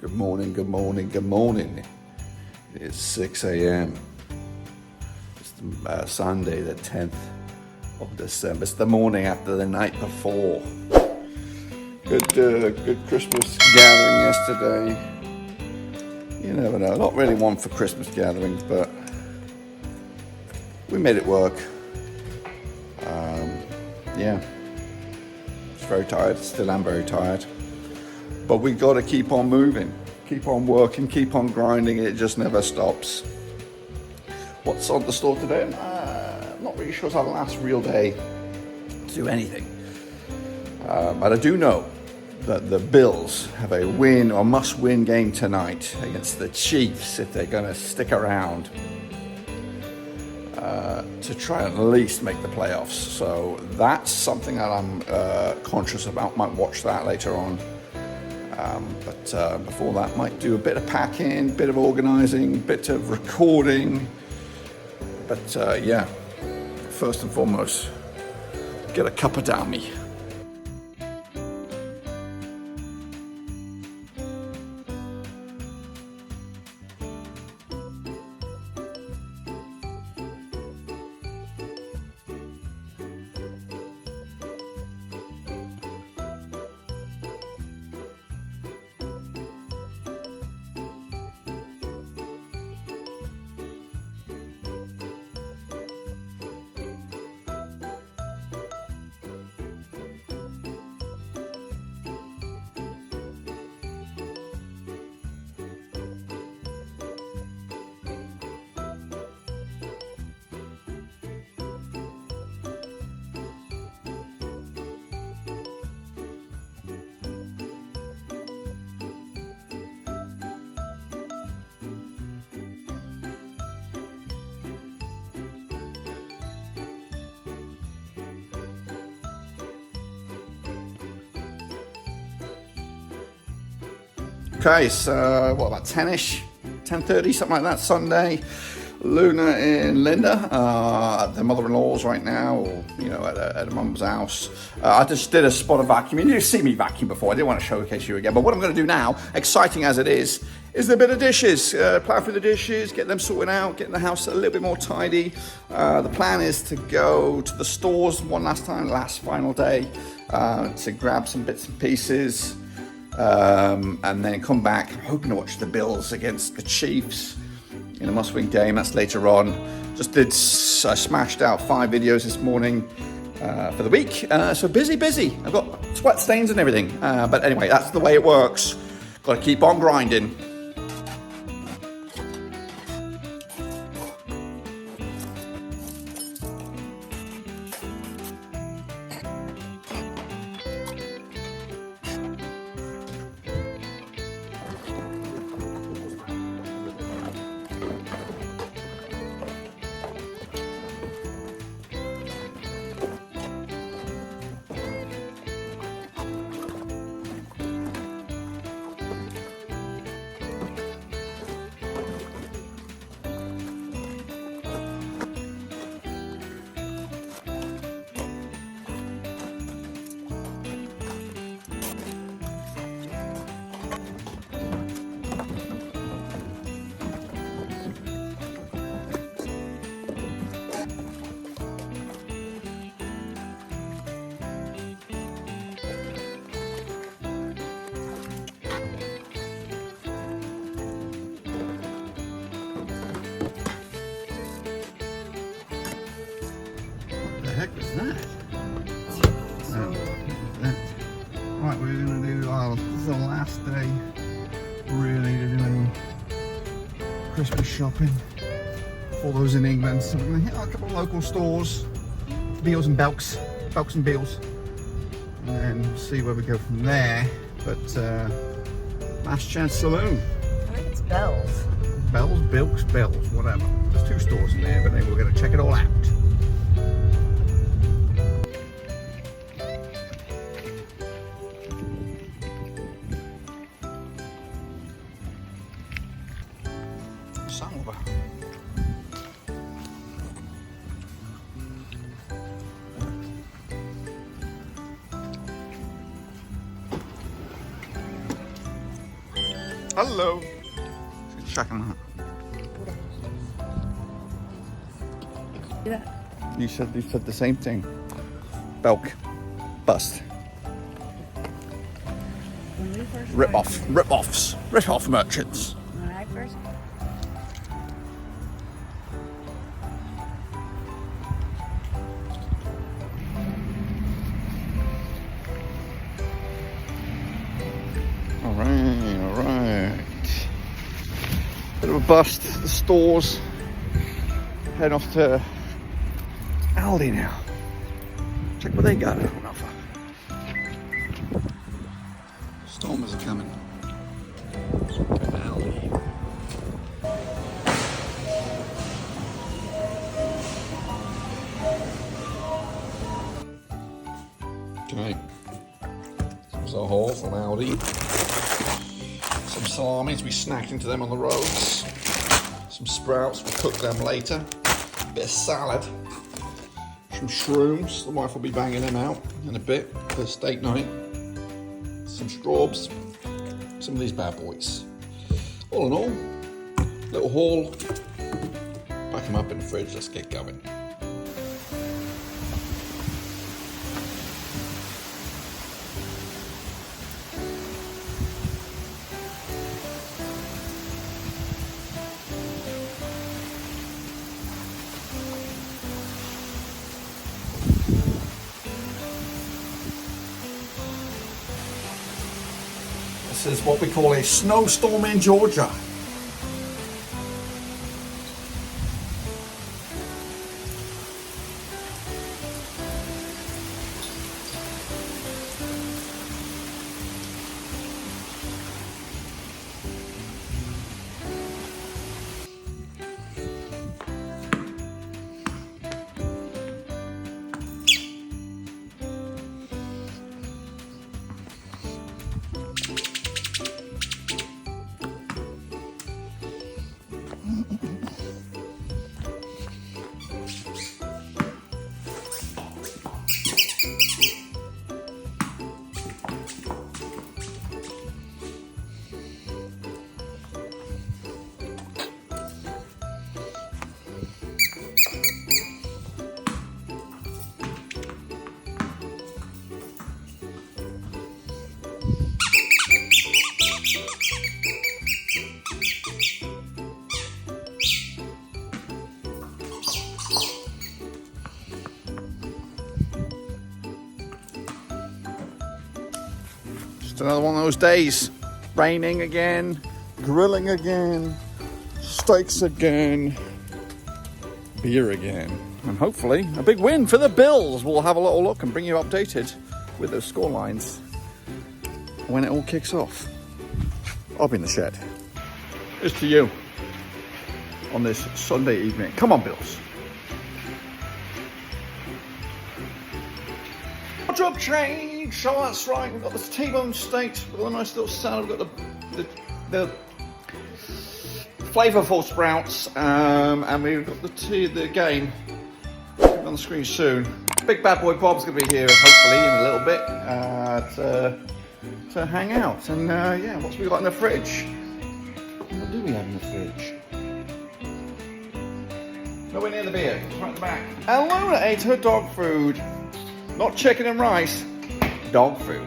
Good morning, good morning, good morning. It's 6 a.m. It's Sunday, the 10th of December. It's the morning after the night before. Good Christmas gathering yesterday. You never know, not really one for Christmas gatherings, but we made it work. Yeah, just very tired, still am very tired. But we got to keep on moving, keep on working, keep on grinding. It just never stops. What's on the store today? I'm not really sure it's our last real day to do anything. But I do know that the Bills have a win or must-win game tonight against the Chiefs if they're going to stick around to try and at least make the playoffs. So that's something that I'm conscious about. Might watch that later on. But before that, might do a bit of packing, bit of organising, bit of recording. But yeah, first and foremost, get a cuppa down me. Okay, so what about 10ish, 10:30, something like that, Sunday. Luna and Linda at their mother-in-law's right now, or at a mum's house. I just did a spot of vacuuming. You've seen me vacuum before. I didn't want to showcase you again, but what I'm going to do now, exciting as it is a bit of dishes. Plow through the dishes, get them sorted out, getting the house a little bit more tidy. The plan is to go to the stores one last time, last final day, to grab some bits and pieces. And then come back. I'm hoping to watch the Bills against the Chiefs in a must-win game. That's later on. I smashed out 5 videos this morning for the week. So busy. I've got sweat stains and everything. But anyway, that's the way it works. Got to keep on grinding. What the heck was that? Right, we're going to do, this is the last day really to do any Christmas shopping for those in England. So we're going to hit a couple of local stores, Beals and Belks and Beals, and then see where we go from there. But Last Chance Saloon. I think it's Bells. Bells, whatever. There's 2 stores in there, but then we're going to check it all out. Salva. Hello. She's checking that. Yeah. You said the same thing. Belk. Bust. When we first Rip-off merchants. When I first. All right. Bit of a bust. The stores. Head off to Aldi now. Check what they got on offer. Stormers are coming. Go to Aldi. Okay. There's a haul from Aldi. Some salami to be snacked into them on the roads. Some sprouts, we'll cook them later. Bit of salad. Some shrooms, the wife will be banging them out in a bit for steak night. Some straws, some of these bad boys. All in all, little haul. Pack them up in the fridge, let's get going. This is what we call a snowstorm in Georgia. Another one of those days. Raining again, grilling again, steaks again, beer again, and hopefully a big win for the Bills. We'll have a little look and bring you updated with those score lines when it all kicks off. I'll be in the shed. It's to you on this Sunday evening. Come on, Bills. Wardrobe change. Oh, that's right. We've got this T-bone steak. We've got a nice little salad. We've got the flavourful sprouts, and we've got the game on the screen soon. Big bad boy Bob's going to be here hopefully in a little bit to hang out. And yeah, what's we got in the fridge? What do we have in the fridge? Nowhere near the beer. It's right at the back. And Luna ate her dog food. Not chicken and rice, dog food.